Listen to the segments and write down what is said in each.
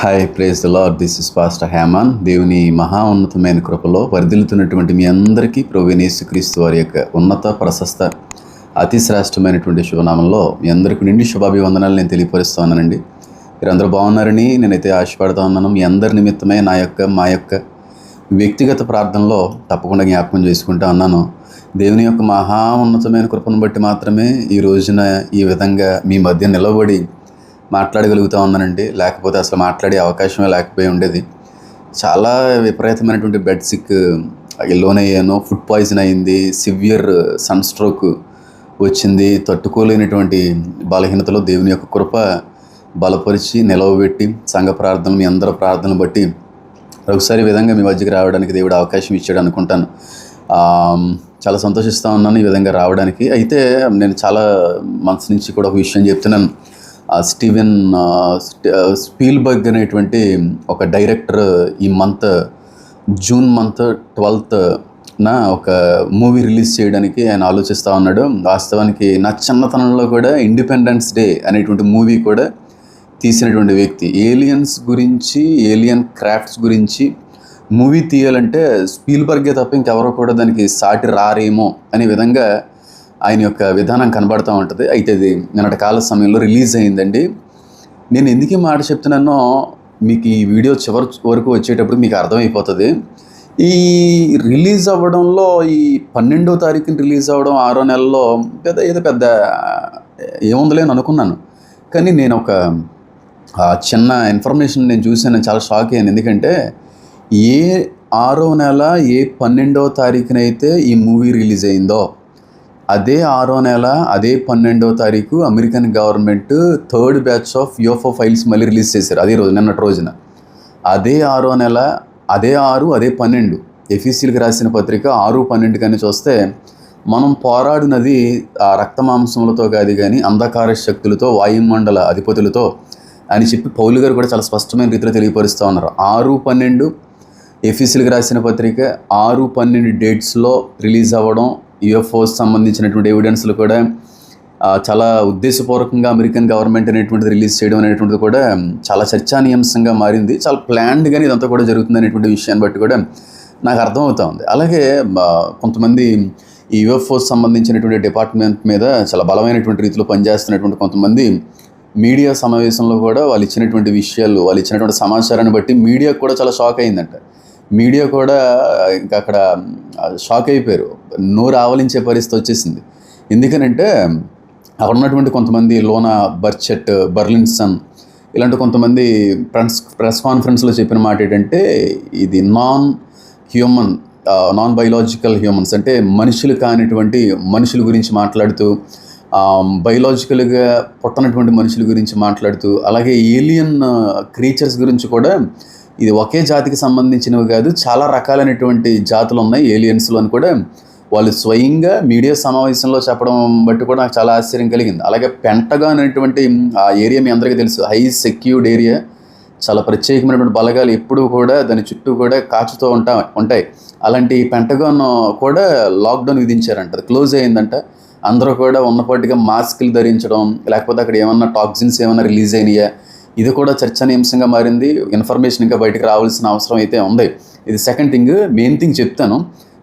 Hi, praise the lord. This is pastor Heman. దేవుని మహా ఉన్నతమైన కృపలో వర్ధిల్లుతున్నటువంటి మీ అందరికీ ప్రభువైన యేసుక్రీస్తు వారి యొక్క ఉన్నత ప్రశస్త అతి శ్రేష్టమైనటువంటి శుభనామంలో మీ అందరికీ నిండి శుభాభివందనాలు నేను తెలియపరుస్తూ ఉన్నానండి. మీరందరూ బాగున్నారని నేనైతే ఆశపడుతూ ఉన్నాను. మీ అందరి నిమిత్తమే మా యొక్క వ్యక్తిగత ప్రార్థనలో తప్పకుండా జ్ఞాపకం చేసుకుంటూ ఉన్నాను. దేవుని యొక్క మహా ఉన్నతమైన కృపను బట్టి మాత్రమే ఈ రోజున ఈ విధంగా మీ మధ్య నిలబడి మాట్లాడగలుగుతూ ఉన్నానండి. లేకపోతే అసలు మాట్లాడే అవకాశమే లేకపోయి ఉండేది. చాలా విపరీతమైనటువంటి బెడ్ సిక్ లోనయ్యాను. ఫుడ్ పాయిజన్ అయింది, సివియర్ సన్ స్ట్రోక్ వచ్చింది. తట్టుకోలేనటువంటి బలహీనతలో దేవుని యొక్క కృప బలపరిచి నిలవబెట్టి సంఘ ప్రార్థనలు మీ అందరూ ప్రార్థనలు బట్టి ఒకసారి విధంగా మీ మధ్యకి రావడానికి దేవుడు అవకాశం ఇచ్చాడు అనుకుంటాను. చాలా సంతోషిస్తూ ఉన్నాను ఈ విధంగా రావడానికి. అయితే నేను చాలా మనసు నుంచి కూడా ఒక విషయం చెప్తున్నాను. స్టీవెన్ స్పీల్బర్గ్ అనేటువంటి ఒక డైరెక్టర్ ఈ జూన్ మంత్ 12న ఒక మూవీ రిలీజ్ చేయడానికి ఆయన ఆలోచిస్తూ ఉన్నాడు. వాస్తవానికి నా చిన్నతనంలో కూడా ఇండిపెండెన్స్ డే అనేటువంటి మూవీ కూడా తీసినటువంటి వ్యక్తి. ఏలియన్స్ గురించి, ఏలియన్ క్రాఫ్ట్స్ గురించి మూవీ తీయాలంటే స్పీల్బర్గే తప్ప ఇంకెవరో కూడా దానికి సాటి రారేమో అనే విధంగా ఆయన యొక్క విధానం కనబడుతూ ఉంటుంది. అయితే ఇది నిన్నటి కాల సమయంలో రిలీజ్ అయిందండి. నేను ఎందుకు ఈ మాట చెప్తున్నానో మీకు ఈ వీడియో చివరి వరకు వచ్చేటప్పుడు మీకు అర్థమైపోతుంది. ఈ రిలీజ్ అవ్వడంలో ఈ 12వ తారీఖున రిలీజ్ అవ్వడం 6వ నెలలో పెద్ద ఏముందలే అని అనుకున్నాను. కానీ నేను ఒక చిన్న ఇన్ఫర్మేషన్ నేను చూసాను, చాలా షాక్ అయ్యాను. ఎందుకంటే ఏ 6వ నెల ఏ 12వ తారీఖునైతే ఈ మూవీ రిలీజ్ అయిందో అదే 6వ నెల అదే 12వ తారీఖు American government 3rd batch of UFO files మళ్ళీ రిలీజ్ చేశారు. అదే రోజు, నిన్నటి రోజున. అదే 6వ నెల అదే 6 అదే 12 ఎఫీసీలకు రాసిన పత్రిక 6-12 కానీ చూస్తే మనం పోరాడినది ఆ రక్తమాంసములతో కాదు కానీ అంధకార శక్తులతో, వాయుమండల అధిపతులతో అని చెప్పి పౌలు గారు కూడా చాలా స్పష్టమైన రీతిలో తెలియపరుస్తూ ఉన్నారు. 6-12 ఎఫీసీలకు రాసిన పత్రిక 6-12 డేట్స్లో రిలీజ్ అవ్వడం, యూఎఫ్ఓస్ సంబంధించినటువంటి ఎవిడెన్స్లు కూడా చాలా ఉద్దేశపూర్వకంగా అమెరికన్ గవర్నమెంట్ అనేటువంటిది రిలీజ్ చేయడం అనేటువంటిది కూడా చాలా చర్చానీయాంశంగా మారింది. చాలా ప్లాన్డ్గానే ఇదంతా కూడా జరుగుతుంది అనేటువంటి విషయాన్ని బట్టి కూడా నాకు అర్థమవుతా ఉంది. అలాగే కొంతమంది ఈ యూఎఫ్ఓస్ సంబంధించినటువంటి డిపార్ట్మెంట్ మీద చాలా బలమైనటువంటి రీతిలో పనిచేస్తున్నటువంటి కొంతమంది మీడియా సమావేశంలో కూడా వాళ్ళు ఇచ్చినటువంటి విషయాలు, వాళ్ళు ఇచ్చినటువంటి సమాచారాన్ని బట్టి మీడియా కూడా చాలా షాక్ అయిందంట. మీడియా కూడా ఇంకా అక్కడ షాక్ అయిపోయారు, నోరు ఆవలించే పరిస్థితి వచ్చేసింది. ఎందుకనంటే అక్కడ ఉన్నటువంటి కొంతమంది లోనా బర్చెట్, బర్లిన్సన్ ఇలాంటి కొంతమంది ప్రెస్ కాన్ఫరెన్స్లో చెప్పిన మాట ఏంటంటే ఇది నాన్ బయోలాజికల్ హ్యూమన్స్ అంటే మనుషులు కానిటువంటి మనుషుల గురించి మాట్లాడుతూ, బయోలాజికల్గా పుట్టనటువంటి మనుషుల గురించి మాట్లాడుతూ, అలాగే ఏలియన్ క్రీచర్స్ గురించి కూడా ఇది ఒకే జాతికి సంబంధించినవి కాదు, చాలా రకాలైనటువంటి జాతులు ఉన్నాయి ఏలియన్స్లో అని కూడా వాళ్ళు స్వయంగా మీడియా సమావేశంలో చెప్పడం బట్టి కూడా నాకు చాలా ఆశ్చర్యం కలిగింది. అలాగే పెంటగాన్ అనేటువంటి ఆ ఏరియా మీ అందరికీ తెలుసు, హై సెక్యూర్డ్ ఏరియా, చాలా ప్రత్యేకమైనటువంటి బలగాలు ఎప్పుడూ కూడా దాని చుట్టూ కూడా కాచుతూ ఉంటాయి. అలాంటి పెంటగాన్ కూడా లాక్డౌన్ విధించారంట, అది క్లోజ్ అయ్యిందంట. అందరూ కూడా ఉన్నపాటిగా మాస్కులు ధరించడం, లేకపోతే అక్కడ ఏమన్నా టాక్సిన్స్ ఏమన్నా రిలీజ్ అయినాయా, ఇది కూడా చర్చనీయాంశంగా మారింది. ఇన్ఫర్మేషన్ ఇంకా బయటకు రావాల్సిన అవసరం అయితే ఉంది. ఇది సెకండ్ థింగ్. మెయిన్ థింగ్ చెప్తాను.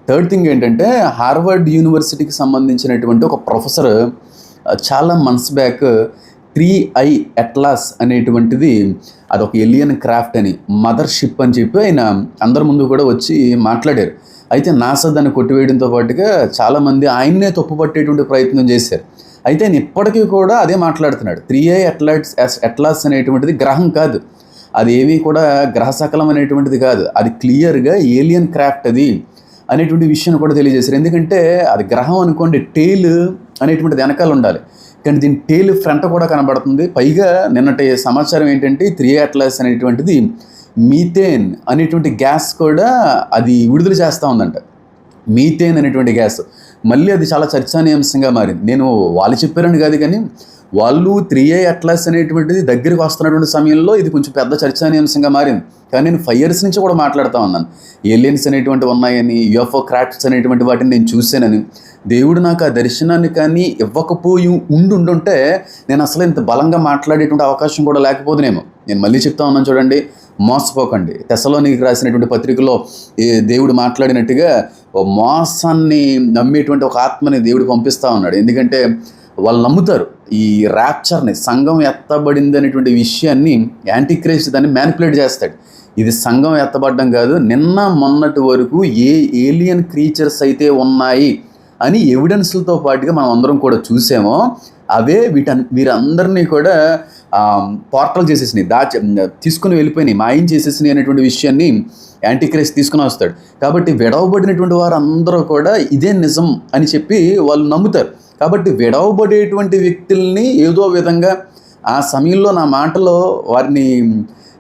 థర్డ్ థింగ్ ఏంటంటే హార్వర్డ్ యూనివర్సిటీకి సంబంధించినటువంటి ఒక ప్రొఫెసర్ చాలా మంత్స్ బ్యాక్ 3I అట్లాస్ అనేటువంటిది అదొక ఎలియన్ క్రాఫ్ట్ అని, మదర్షిప్ అని చెప్పి ఆయన అందరి ముందు కూడా వచ్చి మాట్లాడారు. అయితే నాసా దాన్ని కొట్టివేయడంతో పాటుగా చాలామంది ఆయన్నే తప్పుపట్టేటువంటి ప్రయత్నం చేశారు. అయితే ఆయన ఇప్పటికీ కూడా అదే మాట్లాడుతున్నాడు. 3I అట్లాస్ అనేటువంటిది గ్రహం కాదు, అది ఏమీ కూడా గ్రహశకలం అనేటువంటిది కాదు, అది క్లియర్గా ఏలియన్ క్రాఫ్ట్ అది అనేటువంటి విషయాన్ని కూడా తెలియజేశారు. ఎందుకంటే అది గ్రహం అనుకోండి, టేల్ అనేటువంటిది వెనకాల ఉండాలి, కానీ దీని టేల్ ఫ్రంట్ కూడా కనబడుతుంది. పైగా నిన్నటి సమాచారం ఏంటంటే 3I అట్లాస్ అనేటువంటిది మీథేన్ అనేటువంటి గ్యాస్ కూడా అది విడుదల చేస్తూ ఉందంట. మీథేన్ అనేటువంటి గ్యాస్ మళ్ళీ అది చాలా చర్చానీయాంశంగా మారింది. నేను వాళ్ళు చెప్పారని కాదు, కానీ వాళ్ళు 3I అట్లాస్ అనేటువంటిది దగ్గరికి వస్తున్నటువంటి సమయంలో ఇది కొంచెం పెద్ద చర్చానీయాంశంగా మారింది. కానీ నేను 5 years నుంచి కూడా మాట్లాడుతూ ఉన్నాను, ఏలియన్స్ అనేటువంటివి ఉన్నాయని, యూఎఫ్ఓ క్రాఫ్ట్స్ అనేటువంటి వాటిని నేను చూశానని. దేవుడు నాకు ఆ దర్శనాన్ని కానీ ఇవ్వకపోయి ఉండుంటే నేను అసలు ఇంత బలంగా మాట్లాడేటువంటి అవకాశం కూడా లేకపోదునేమో. నేను మళ్ళీ చెప్తా ఉన్నాను చూడండి, మోసపోకండి. తెస్సలోనికి రాసినటువంటి పత్రికలో దేవుడు మాట్లాడినట్టుగా మోసాన్ని నమ్మేటువంటి ఒక ఆత్మని దేవుడు పంపిస్తూ ఉన్నాడు. ఎందుకంటే వాళ్ళు నమ్ముతారు ఈ ర్యాప్చర్ని, సంఘం ఎత్తబడింది అనేటువంటి విషయాన్ని యాంటీక్రైస్ట్ దాన్ని మ్యానిపులేట్ చేస్తాడు. ఇది సంఘం ఎత్తబడడం కాదు, నిన్న మొన్నటి వరకు ఏ ఏలియన్ క్రీచర్స్ అయితే ఉన్నాయి అని ఎవిడెన్స్లతో పాటుగా మనం అందరం కూడా చూసామో అవే వీరందరినీ కూడా పోర్టల్ చేసేసినాయి, తీసుకుని వెళ్ళిపోయినాయి, మాయం చేసేసినాయి అనేటువంటి విషయాన్ని యాంటీక్రైస్ట్ తీసుకుని వస్తాడు. కాబట్టి విడవబడినటువంటి వారందరూ కూడా ఇదే నిజం అని చెప్పి వాళ్ళు నమ్ముతారు. కాబట్టి విడవబడేటువంటి వ్యక్తుల్ని ఏదో విధంగా ఆ సమయంలో నా మాటలో వారిని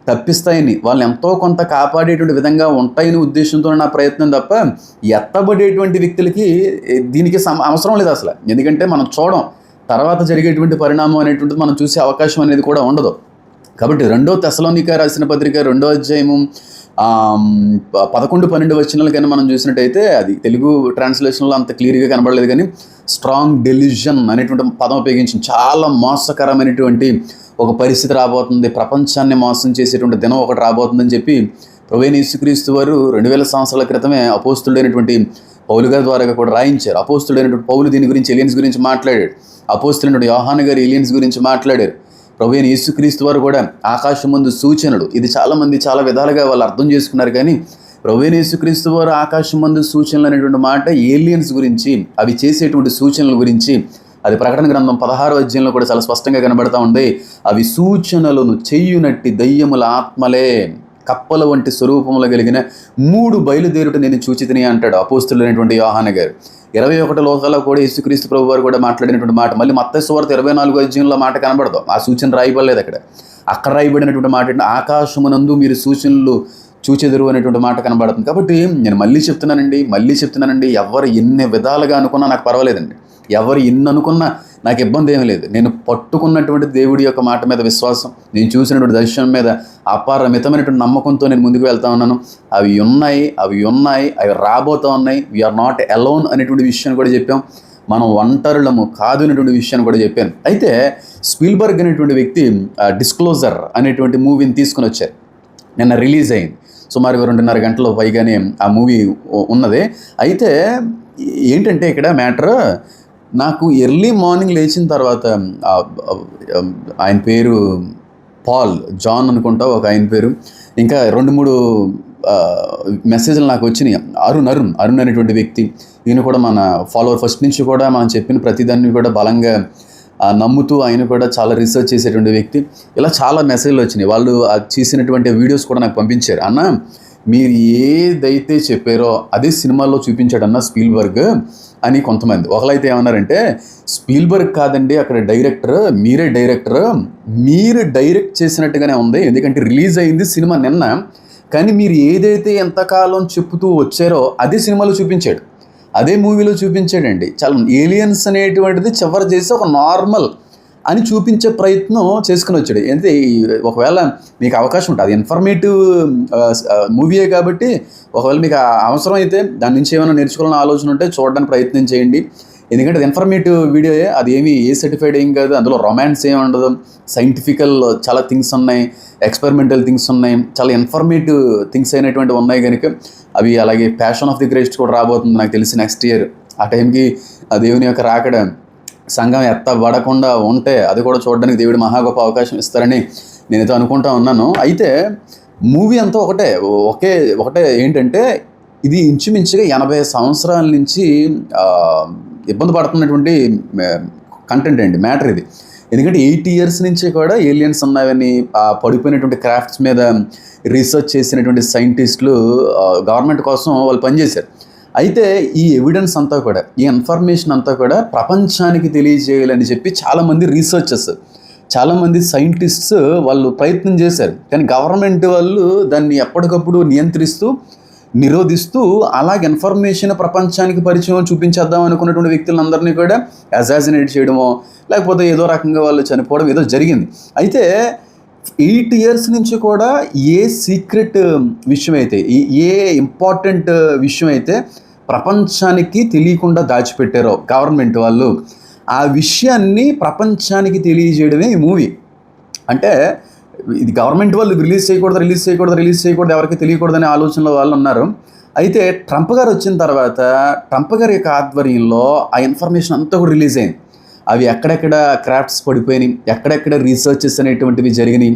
తప్పిస్తాయని, వాళ్ళని ఎంతో కొంత కాపాడేటువంటి విధంగా ఉంటాయని ఉద్దేశంతో నా ప్రయత్నం తప్ప ఎత్తబడేటువంటి వ్యక్తులకి దీనికి అవసరం లేదు అసలు. ఎందుకంటే మనం చూడం, తర్వాత జరిగేటువంటి పరిణామం అనేటువంటిది మనం చూసే అవకాశం అనేది కూడా ఉండదు. కాబట్టి 2 తెస్సలోనిక రాసిన పత్రిక 2వ అధ్యాయము 11-12 వచనాలు కానీ మనం చూసినట్టయితే, అది తెలుగు ట్రాన్స్లేషన్లో అంత క్లియర్గా కనబడలేదు కానీ స్ట్రాంగ్ డెల్యూజన్ అనేటువంటి పదం ఉపయోగించి చాలా మోసకరమైనటువంటి ఒక పరిస్థితి రాబోతుంది, ప్రపంచాన్ని మోసం చేసేటువంటి దినం ఒకటి రాబోతుందని చెప్పి ప్రభువైన యేసుక్రీస్తు వారు 2000 సంవత్సరాల క్రితమే అపోస్తుడైనటువంటి పౌలు గారి ద్వారా కూడా రాయించారు. అపోస్తుడైనటువంటి పౌలు దీని గురించి, ఎలియన్స్ గురించి మాట్లాడాడు. అపోస్తుడైనటువంటి యోహాను గారు ఎలియన్స్ గురించి మాట్లాడారు. ప్రభువైన యేసుక్రీస్తు వారు కూడా ఆకాశం ముందు సూచనలు, ఇది చాలామంది చాలా విధాలుగా వాళ్ళు అర్థం చేసుకున్నారు. కానీ ప్రభువైన యేసుక్రీస్తు వారు ఆకాశం ముందు సూచనలు అనేటువంటి మాట ఏలియన్స్ గురించి, అవి చేసేటువంటి సూచనల గురించి అది ప్రకటన గ్రంథం 16వ అధ్యాయంలో కూడా చాలా స్పష్టంగా కనబడతా ఉంది. అవి సూచనలను చెయ్యునట్టి దయ్యముల ఆత్మలే, కప్పల వంటి స్వరూపములు కలిగిన 3 బయలుదేరుట నేను చూచితిని అంటాడు అపోస్తులైనటువంటి యోహాను గారు. 21 లోకాల్లో కూడా యేసుక్రీస్తు ప్రభు వారు కూడా మాట్లాడినటువంటి మాట మళ్ళీ మత్తయి సువార్త 24వ అధ్యాయంలో మాట కనబడదు. ఆ సూచన రాయబడలేదు అక్కడ రాయబడినటువంటి మాట ఏంటంటే ఆకాశమునందు మీరు సూచనలు చూచెదరు అనేటువంటి మాట కనబడుతుంది. కాబట్టి నేను మళ్ళీ చెప్తున్నానండి, ఎవరు ఎన్ని విధాలుగా అనుకున్నా నాకు పర్వాలేదండి, ఎవరు ఎన్ని అనుకున్నా నాకు ఇబ్బంది ఏమీ లేదు. నేను పట్టుకున్నటువంటి దేవుడి యొక్క మాట మీద విశ్వాసం, నేను చూసినటువంటి దర్శనం మీద అపారమితమైనటువంటి నమ్మకంతో నేను ముందుకు వెళ్తా ఉన్నాను. అవి ఉన్నాయి, అవి రాబోతూ ఉన్నాయి. వీఆర్ నాట్ అలోన్ అనేటువంటి విషయాన్ని కూడా చెప్పాం. మనం ఒంటరులము కాదు అనేటువంటి విషయాన్ని కూడా చెప్పాను. అయితే స్పీల్బర్గ్ అనేటువంటి వ్యక్తి డిస్క్లోజర్ అనేటువంటి మూవీని తీసుకుని వచ్చారు. నిన్న రిలీజ్ అయింది. సుమారుగా 2.5 గంటల పైగానే ఆ మూవీ ఉన్నది. అయితే ఏంటంటే ఇక్కడ మ్యాటర్, నాకు ఎర్లీ మార్నింగ్ లేచిన తర్వాత ఆయన పేరు జాన్ అనుకుంటా ఒక ఆయన పేరు, ఇంకా 2-3 మెసేజ్లు నాకు వచ్చినాయి. అరుణ్ అనేటువంటి వ్యక్తి, ఈయన కూడా మన ఫాలోవర్, ఫస్ట్ నుంచి కూడా మనం చెప్పిన ప్రతిదాన్ని కూడా బలంగా నమ్ముతూ ఆయన కూడా చాలా రీసెర్చ్ చేసేటువంటి వ్యక్తి. ఇలా చాలా మెసేజ్లు వచ్చినాయి. వాళ్ళు చేసినటువంటి వీడియోస్ కూడా నాకు పంపించారు. అన్న మీరు ఏదైతే చెప్పారో అదే సినిమాల్లో చూపించాడన్న స్పీల్బర్గ్ అని కొంతమంది. ఒకరైతే ఏమన్నారంటే స్పీల్బర్గ్ కాదండి అక్కడ డైరెక్టర్, మీరు డైరెక్ట్ చేసినట్టుగానే ఉంది, ఎందుకంటే రిలీజ్ అయింది సినిమా నిన్న, కానీ మీరు ఏదైతే ఎంతకాలం చెప్తూ వచ్చారో అదే సినిమాలో చూపించాడు, అదే మూవీలో చూపించాడండి. చాలా ఏలియన్స్ అనేటువంటిది చివరి చేసి ఒక నార్మల్ అని చూపించే ప్రయత్నం చేసుకుని వచ్చాడు. అంటే ఒకవేళ మీకు అవకాశం ఉంటుంది, అది ఇన్ఫర్మేటివ్ మూవీయే కాబట్టి ఒకవేళ మీకు అవసరం అయితే దాని నుంచి ఏమైనా నేర్చుకోవాలని ఆలోచన ఉంటే చూడడానికి ప్రయత్నం చేయండి. ఎందుకంటే అది ఇన్ఫర్మేటివ్ వీడియోయే, అది ఏ సర్టిఫైడ్ ఏం కాదు, అందులో రొమాన్స్ ఏమి ఉండదు, సైంటిఫికల్ చాలా థింగ్స్ ఉన్నాయి, ఎక్స్పెరిమెంటల్ థింగ్స్ ఉన్నాయి, చాలా ఇన్ఫర్మేటివ్ థింగ్స్ అయినటువంటివి ఉన్నాయి కనుక అవి. అలాగే ప్యాషన్ ఆఫ్ ది క్రైస్ట్ కూడా రాబోతుంది నాకు తెలిసి నెక్స్ట్ ఇయర్. ఆ టైంకి ఆ దేవుని యొక్క రాకడ సంఘం ఎత్తబడకుండా ఉంటే అది కూడా చూడడానికి దేవుడు మహా గొప్ప అవకాశం ఇస్తారని నేనైతే అనుకుంటా ఉన్నాను. అయితే మూవీ అంతా ఒకటే ఏంటంటే ఇది ఇంచుమించుగా 80 సంవత్సరాల నుంచి ఇబ్బంది పడుతున్నటువంటి కంటెంట్ అండి, మ్యాటర్ ఇది. ఎందుకంటే 8 years నుంచి కూడా ఏలియన్స్ ఉన్నాయని పడిపోయినటువంటి క్రాఫ్ట్స్ మీద రీసెర్చ్ చేసినటువంటి సైంటిస్టులు గవర్నమెంట్ కోసం వాళ్ళు పనిచేశారు. అయితే ఈ ఎవిడెన్స్ అంతా కూడా, ఈ ఇన్ఫర్మేషన్ అంతా కూడా ప్రపంచానికి తెలియజేయాలని చెప్పి చాలామంది రీసెర్చర్స్, చాలామంది సైంటిస్ట్స్ వాళ్ళు ప్రయత్నం చేశారు. కానీ గవర్నమెంట్ వాళ్ళు దాన్ని ఎప్పటికప్పుడు నిరోధిస్తూ అలాగే ఇన్ఫర్మేషన్ ప్రపంచానికి పరిచయం చూపించేద్దాం అనుకున్నటువంటి వ్యక్తులందరినీ కూడా అసాసినేట్ చేయడమో లేకపోతే ఏదో రకంగా వాళ్ళు చనిపోవడం ఏదో జరిగింది. అయితే 8 years నుంచి కూడా ఏ సీక్రెట్ విషయం అయితే, ఏ ఇంపార్టెంట్ విషయం అయితే ప్రపంచానికి తెలియకుండా దాచిపెట్టారో గవర్నమెంట్ వాళ్ళు, ఆ విషయాన్ని ప్రపంచానికి తెలియజేయడమే ఈ మూవీ. అంటే ఇది గవర్నమెంట్ వాళ్ళు రిలీజ్ చేయకూడదు ఎవరికి తెలియకూడదనే ఆలోచనలో వాళ్ళు ఉన్నారు. అయితే ట్రంప్ గారు వచ్చిన తర్వాత ట్రంప్ గారి యొక్క ఆధ్వర్యంలో ఆ ఇన్ఫర్మేషన్ అంతా కూడా రిలీజ్ అయింది. అవి ఎక్కడెక్కడ క్రాఫ్ట్స్ పడిపోయినాయి, ఎక్కడెక్కడ రీసెర్చెస్ అనేటువంటివి జరిగినాయి,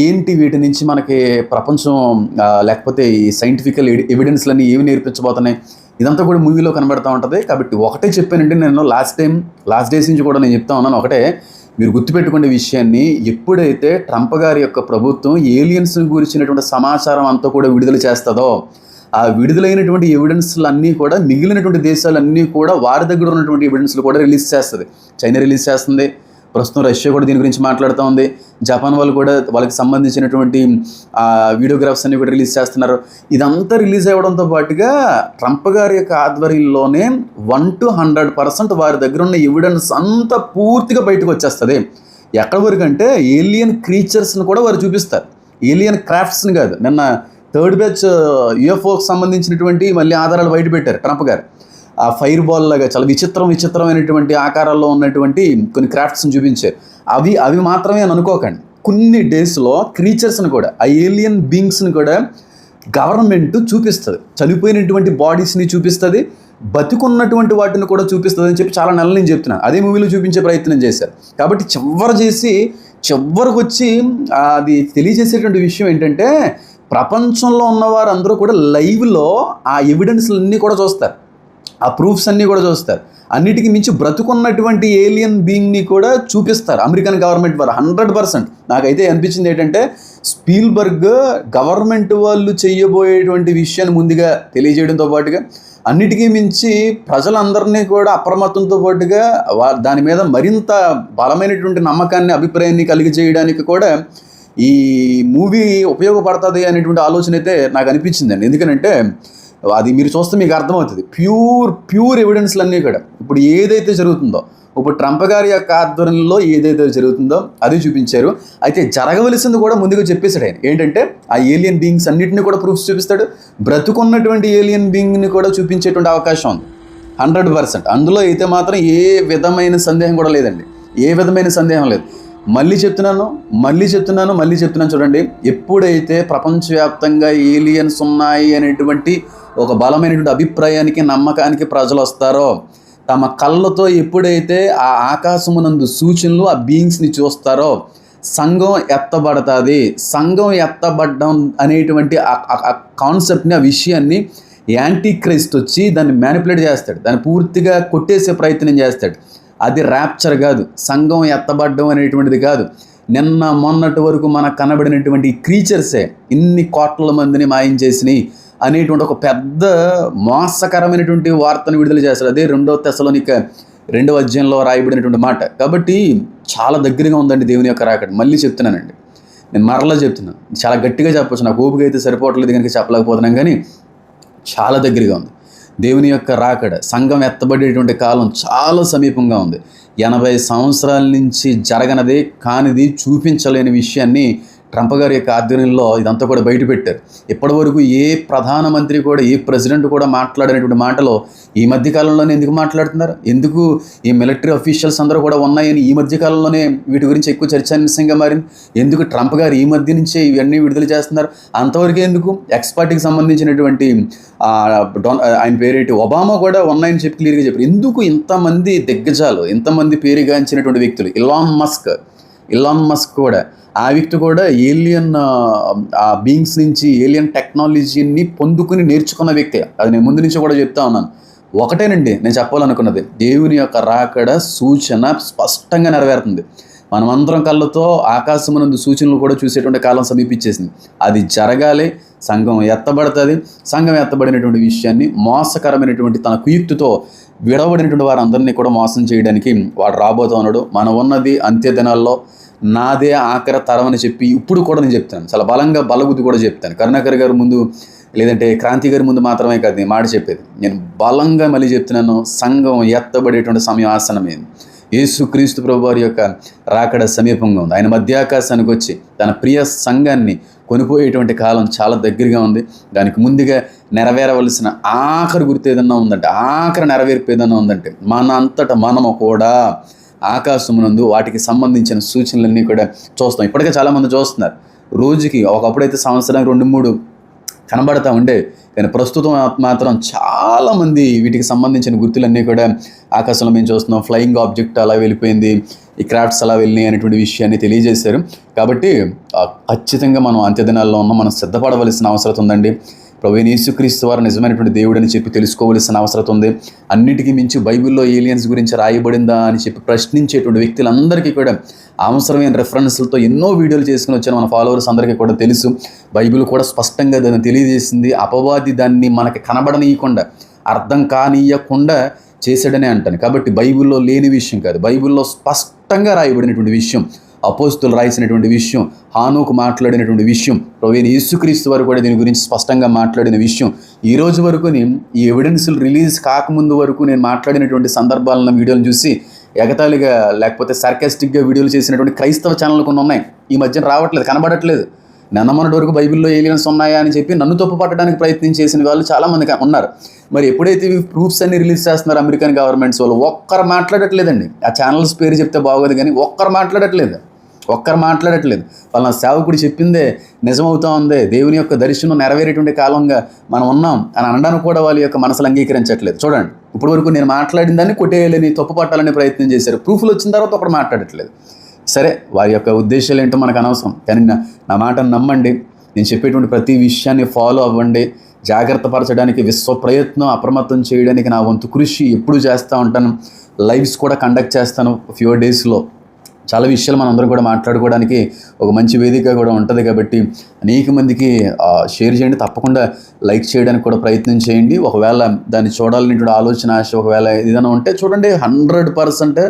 ఏంటి వీటి నుంచి మనకి ప్రపంచం లేకపోతే ఈ సైంటిఫికల్ ఎవిడెన్స్లన్నీ ఏమి నేర్పించబోతున్నాయి, ఇదంతా కూడా మూవీలో కనబడుతూ ఉంటుంది. కాబట్టి ఒకటే చెప్పానండి, నేను లాస్ట్ డేస్ నుంచి కూడా నేను చెప్తా ఉన్నాను. ఒకటే మీరు గుర్తుపెట్టుకునే విషయాన్ని, ఎప్పుడైతే ట్రంప్ గారి యొక్క ప్రభుత్వం ఏలియన్స్ని గురించినటువంటి సమాచారం అంతా కూడా విడుదల చేస్తుందో, ఆ విడుదలైనటువంటి ఎవిడెన్స్లు అన్నీ కూడా మిగిలినటువంటి దేశాలన్నీ కూడా వారి దగ్గర ఉన్నటువంటి ఎవిడెన్స్లు కూడా రిలీజ్ చేస్తుంది. చైనా రిలీజ్ చేస్తుంది, ప్రస్తుతం రష్యా కూడా దీని గురించి మాట్లాడుతూ ఉంది, జపాన్ వాళ్ళు కూడా వాళ్ళకి సంబంధించినటువంటి వీడియోగ్రాఫ్స్ అన్ని కూడా రిలీజ్ చేస్తున్నారు. ఇదంతా రిలీజ్ అవ్వడంతో పాటుగా ట్రంప్ గారి యొక్క ఆధ్వర్యంలోనే 1 to 100% వారి దగ్గర ఉన్న ఎవిడెన్స్ అంతా పూర్తిగా బయటకు వచ్చేస్తుంది. ఎక్కడి వరకు అంటే ఏలియన్ క్రీచర్స్ని కూడా వారు చూపిస్తారు, ఏలియన్ క్రాఫ్ట్స్ని కాదు. నిన్న 3rd batch UFOకి సంబంధించినటువంటి మళ్ళీ ఆధారాలు బయట పెట్టారు ట్రంప్ గారు. ఆ ఫైర్ బాల్ లాగా చాలా విచిత్రమైనటువంటి ఆకారాల్లో ఉన్నటువంటి కొన్ని క్రాఫ్ట్స్ని చూపించారు. అవి మాత్రమే అని అనుకోకండి, కొన్ని డేస్లో క్రీచర్స్ని కూడా, ఆ ఏలియన్ బీయింగ్స్ని కూడా గవర్నమెంట్ చూపిస్తుంది. చనిపోయినటువంటి బాడీస్ని చూపిస్తుంది, బతికున్నటువంటి వాటిని కూడా చూపిస్తుంది అని చెప్పి చాలా నెలలు నేను చెప్తున్నాను. అదే మూవీలో చూపించే ప్రయత్నం చేశారు. కాబట్టి చివరికి వచ్చి అది తెలియజేసేటువంటి విషయం ఏంటంటే, ప్రపంచంలో ఉన్నవారు అందరూ కూడా లైవ్లో ఆ ఎవిడెన్స్లన్నీ కూడా చూస్తారు, ఆ ప్రూఫ్స్ అన్నీ కూడా చూస్తారు. అన్నిటికీ మించి బ్రతుకున్నటువంటి ఏలియన్ బీయింగ్ని కూడా చూపిస్తారు అమెరికన్ గవర్నమెంట్ వారు 100%. నాకైతే అనిపించింది ఏంటంటే, స్పీల్బర్గ్ గవర్నమెంట్ వాళ్ళు చేయబోయేటువంటి విషయాన్ని ముందుగా తెలియజేయడంతో పాటుగా అన్నిటికీ మించి ప్రజలందరినీ కూడా అప్రమత్తంతో పాటుగా దాని మీద మరింత బలమైనటువంటి నమ్మకాన్ని, అభిప్రాయాన్ని కలిగజేయడానికి కూడా ఈ మూవీ ఉపయోగపడుతుంది అనేటువంటి ఆలోచన అయితే నాకు అనిపించిందండి. ఎందుకంటే అది మీరు చూస్తే మీకు అర్థమవుతుంది. ప్యూర్ ఎవిడెన్స్లన్నీ కూడా ఇప్పుడు ఏదైతే జరుగుతుందో, ఇప్పుడు ట్రంప్ గారి యొక్క ఆధ్వర్యంలో ఏదైతే జరుగుతుందో అది చూపించారు. అయితే జరగవలసింది కూడా ముందుగా చెప్పేశాడు ఆయన. ఏంటంటే ఆ ఏలియన్ బీయింగ్స్ అన్నింటినీ కూడా ప్రూఫ్స్ చూపిస్తాడు, బ్రతుకున్నటువంటి ఏలియన్ బీయింగ్ని కూడా చూపించేటువంటి అవకాశం ఉంది 100%. అందులో అయితే మాత్రం ఏ విధమైన సందేహం కూడా లేదండి, ఏ విధమైన సందేహం లేదు. మళ్ళీ చెప్తున్నాను చూడండి. ఎప్పుడైతే ప్రపంచవ్యాప్తంగా ఏలియన్స్ ఉన్నాయి అనేటువంటి ఒక బలమైనటువంటి అభిప్రాయానికి, నమ్మకానికి ప్రజలు వస్తారో, తమ కళ్ళతో ఎప్పుడైతే ఆ ఆకాశమునందు సూచనలు, ఆ బీయింగ్స్ని చూస్తారో, సంఘం ఎత్తబడుతుంది. సంఘం ఎత్తబడడం అనేటువంటి ఆ కాన్సెప్ట్ని, ఆ విషయాన్ని యాంటీ క్రైస్ట్ వచ్చి దాన్ని మ్యానిపులేట్ చేస్తాడు, దాన్ని పూర్తిగా కొట్టేసే ప్రయత్నం చేస్తాడు. అది ర్యాప్చర్ కాదు, సంఘం ఎత్తబడ్డం అనేటువంటిది కాదు. నిన్న మొన్నటి వరకు మనకు కనబడినటువంటి క్రీచర్సే ఇన్ని కోట్ల మందిని మాయం చేసినాయి అనేటువంటి ఒక పెద్ద మోసకరమైనటువంటి వార్తను విడుదల చేస్తాడు. అదే 2 తెస్సలోనిక 2వ అధ్యాయంలో రాయబడినటువంటి మాట. కాబట్టి చాలా దగ్గరగా ఉందండి దేవుని యొక్క రాకడ. మళ్ళీ చెప్తున్నానండి, నేను మరలా చెప్తున్నాను, చాలా గట్టిగా చెప్పచ్చు, నాకు ఓపిక అయితే సరిపోవట్లేదు కనుక చెప్పలేకపోతున్నాం, కానీ చాలా దగ్గరగా ఉంది దేవుని యొక్క రాకడ. సంఘం ఎత్తబడేటువంటి కాలం చాలా సమీపంగా ఉంది. 80 సంవత్సరాల నుంచి జరగనదే, కానిది, చూపించలేని విషయాన్ని ట్రంప్ గారి యొక్క ఆధ్వర్యంలో ఇదంతా కూడా బయట పెట్టారు. ఇప్పటి వరకు ఏ ప్రధానమంత్రి కూడా, ఏ ప్రెసిడెంట్ కూడా మాట్లాడినటువంటి మాటలో ఈ మధ్యకాలంలోనే ఎందుకు మాట్లాడుతున్నారు? ఎందుకు ఈ మిలిటరీ అఫీషియల్స్ అందరూ కూడా ఉన్నాయని ఈ మధ్యకాలంలోనే వీటి గురించి ఎక్కువ చర్చాంశంగా మారింది? ఎందుకు ట్రంప్ గారు ఈ మధ్య నుంచే ఇవన్నీ విడుదల చేస్తున్నారు? అంతవరకు ఎందుకు ఎక్స్పర్ట్కి సంబంధించినటువంటి ఆయన పేరేంటి, ఒబామా కూడా ఉన్నాయని చెప్పి క్లియర్గా చెప్పారు. ఎందుకు ఇంతమంది దిగ్గజాలు, ఇంతమంది పేరుగాంచినటువంటి వ్యక్తులు, ఇలాన్ మస్క్ కూడా, ఆ వ్యక్తి కూడా ఏలియన్ బీయింగ్స్ నుంచి, ఏలియన్ టెక్నాలజీని పొందుకుని నేర్చుకున్న వ్యక్తి. అది నేను ముందు నుంచి కూడా చెప్తా ఉన్నాను. ఒకటేనండి నేను చెప్పాలనుకున్నది, దేవుని యొక్క రాకడ సూచన స్పష్టంగా నెరవేరుతుంది. మనమందరం కళ్ళతో ఆకాశమునందు సూచనలు కూడా చూసేటువంటి కాలం సమీపించేసింది. అది జరగాలి, సంఘం ఎత్తబడుతుంది. సంఘం ఎత్తబడినటువంటి విషయాన్ని మోసకరమైనటువంటి తన కుయుక్తితో విడవడినటువంటి వారందరినీ కూడా మోసం చేయడానికి వాడు రాబోతూ ఉన్నాడు. మనం ఉన్నది అంత్య దినాల్లో నాదే ఆఖరి తరం అని చెప్పి ఇప్పుడు కూడా నేను చెప్తాను, చాలా బలంగా బలగుద్ది కూడా చెప్తాను. కరుణాకర్ గారి ముందు, లేదంటే క్రాంతి గారి ముందు మాత్రమే కాదు నేను మాట చెప్పేది, నేను బలంగా మళ్ళీ చెప్తున్నాను, సంఘం ఎత్తబడేటువంటి సమయం ఆసనమైంది. యేసుక్రీస్తు ప్రభు వారి యొక్క రాకడ సమీపంగా ఉంది. ఆయన మధ్యాకాశానికి వచ్చి తన ప్రియ సంఘాన్ని కొనిపోయేటువంటి కాలం చాలా దగ్గరగా ఉంది. దానికి ముందుగా నెరవేరవలసిన ఆఖరి గుర్తు ఏదన్నా ఉందంటే, ఆఖరి నెరవేర్పు ఏదన్నా ఉందంటే, మన అంతటా మనము కూడా ఆకాశమునందు వాటికి సంబంధించిన సూచనలన్నీ కూడా చూస్తాం. ఇప్పటికే చాలామంది చూస్తున్నారు. రోజుకి ఒకప్పుడైతే సంవత్సరానికి 2-3 కనబడతా ఉండే, కానీ ప్రస్తుతం మాత్రం చాలామంది వీటికి సంబంధించిన గుర్తులన్నీ కూడా ఆకాశంలో మేము చూస్తున్నాం. ఫ్లయింగ్ ఆబ్జెక్ట్ అలా వెళ్ళిపోయింది, ఈ క్రాఫ్ట్స్ అలా వెళ్ళినాయి అనేటువంటి విషయాన్ని తెలియజేశారు. కాబట్టి ఖచ్చితంగా మనం అంత్యదినాల్లో ఉన్నాం. మనం సిద్ధపడవలసిన అవసరం ఉందండి. ప్రభువైన యేసుక్రీస్తు వారు నిజమైనటువంటి దేవుడు అని చెప్పి తెలుసుకోవలసిన అవసరం ఉంది. అన్నిటికీ మించి బైబిల్లో ఏలియన్స్ గురించి రాయబడిందా అని చెప్పి ప్రశ్నించేటువంటి వ్యక్తులందరికీ కూడా అవసరమైన రెఫరెన్స్లతో ఎన్నో వీడియోలు చేసుకుని వచ్చాను. మన ఫాలోవర్స్ అందరికీ కూడా తెలుసు. బైబిల్ కూడా స్పష్టంగా దాన్ని తెలియజేసింది. అపవాది దాన్ని మనకి కనబడనీయకుండా, అర్థం కానీయకుండా చేశాడనే అంటాను. కాబట్టి బైబిల్లో లేని విషయం కాదు, బైబిల్లో స్పష్టంగా రాయబడినటువంటి విషయం, అపోస్తులు రాసినటువంటి విషయం, హానోకు మాట్లాడినటువంటి విషయం, ప్రభువైన యేసుక్రీస్తు వారు కూడా దీని గురించి స్పష్టంగా మాట్లాడిన విషయం. ఈ రోజు వరకు ఈ ఎవిడెన్స్లు రిలీజ్ కాకముందు వరకు నేను మాట్లాడినటువంటి సందర్భాలను వీడియోలు చూసి ఎగతాళిగా లేకపోతే సర్కాస్టిక్గా వీడియోలు చేసినటువంటి క్రైస్తవ ఛానళ్ళు కొన్ని ఉన్నాయి. ఈ మధ్యన రావట్లేదు, కనబడట్లేదు. మొన్నటి వరకు బైబిల్లో ఏలియన్స్ ఉన్నాయా అని చెప్పి నన్ను తప్పు పట్టడానికి ప్రయత్నం చేసిన వాళ్ళు చాలామంది ఉన్నారు. మరి ఎప్పుడైతే ఇవి ప్రూఫ్స్ అన్ని రిలీజ్ చేస్తున్నారు అమెరికన్ గవర్నమెంట్స్ వాళ్ళు, ఒక్కరు మాట్లాడట్లేదండి. ఆ ఛానల్స్ పేరు చెప్తే బాగోదు కానీ ఒక్కరు మాట్లాడట్లేదు. వాళ్ళ సేవకుడు చెప్పిందే నిజమవుతా ఉంది, దేవుని యొక్క దర్శనం నెరవేరేటువంటి కాలంగా మనం ఉన్నాం అని అనడానికి కూడా వాళ్ళ యొక్క మనసులు అంగీకరించట్లేదు. చూడండి, ఇప్పటి వరకు నేను మాట్లాడిన దాన్ని కొట్టేయాలని, తప్పు పట్టాలని ప్రయత్నం చేశారు. ప్రూఫ్లు వచ్చిన తర్వాత ఒకరు మాట్లాడట్లేదు. సరే, వారి యొక్క ఉద్దేశాలు ఏంటో మనకు అనవసరం, కానీ నా మాటను నమ్మండి. నేను చెప్పేటువంటి ప్రతి విషయాన్ని ఫాలో అవ్వండి. జాగ్రత్త పరచడానికి విశ్వ ప్రయత్నం, అప్రమత్తం చేయడానికి నా వంతు కృషి ఎప్పుడు చేస్తూ ఉంటాను. లైవ్స్ కూడా కండక్ట్ చేస్తాను ఫ్యూ డేస్లో. చాలా విషయాలు మనం అందరం కూడా మాట్లాడుకోవడానికి ఒక మంచి వేదిక కూడా ఉంటుంది. కాబట్టి అనేక మందికి షేర్ చేయండి. తప్పకుండా లైక్ చేయడానికి కూడా ప్రయత్నం చేయండి. ఒకవేళ దాన్ని చూడాలనేటువంటి ఆలోచన, ఆశ ఒకవేళ ఏదైనా ఉంటే చూడండి. 100%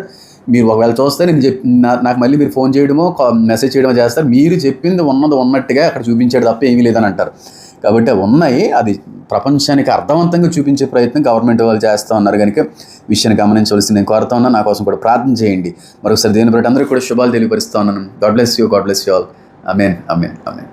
మీరు ఒకవేళ చూస్తే నేను నాకు మళ్ళీ మీరు ఫోన్ చేయడమో మెసేజ్ చేయడమో చేస్తారు. మీరు చెప్పింది ఉన్నది ఉన్నట్టుగా అక్కడ చూపించాడు తప్ప ఏమీ లేదని అంటారు. కాబట్టి ఉన్నాయి, అది ప్రపంచానికి అర్థవంతంగా చూపించే ప్రయత్నం గవర్నమెంట్ వాళ్ళు చేస్తూ ఉన్నారు. కనుక విషయాన్ని గమనించవలసి నేను కోరుతా ఉన్నాను. నా కోసం కూడా ప్రార్థన చేయండి. మరొకసారి దేని బట్టి అందరికీ కూడా శుభాలు తెలియపరుస్తూ ఉన్నాను. God bless you all. Amen.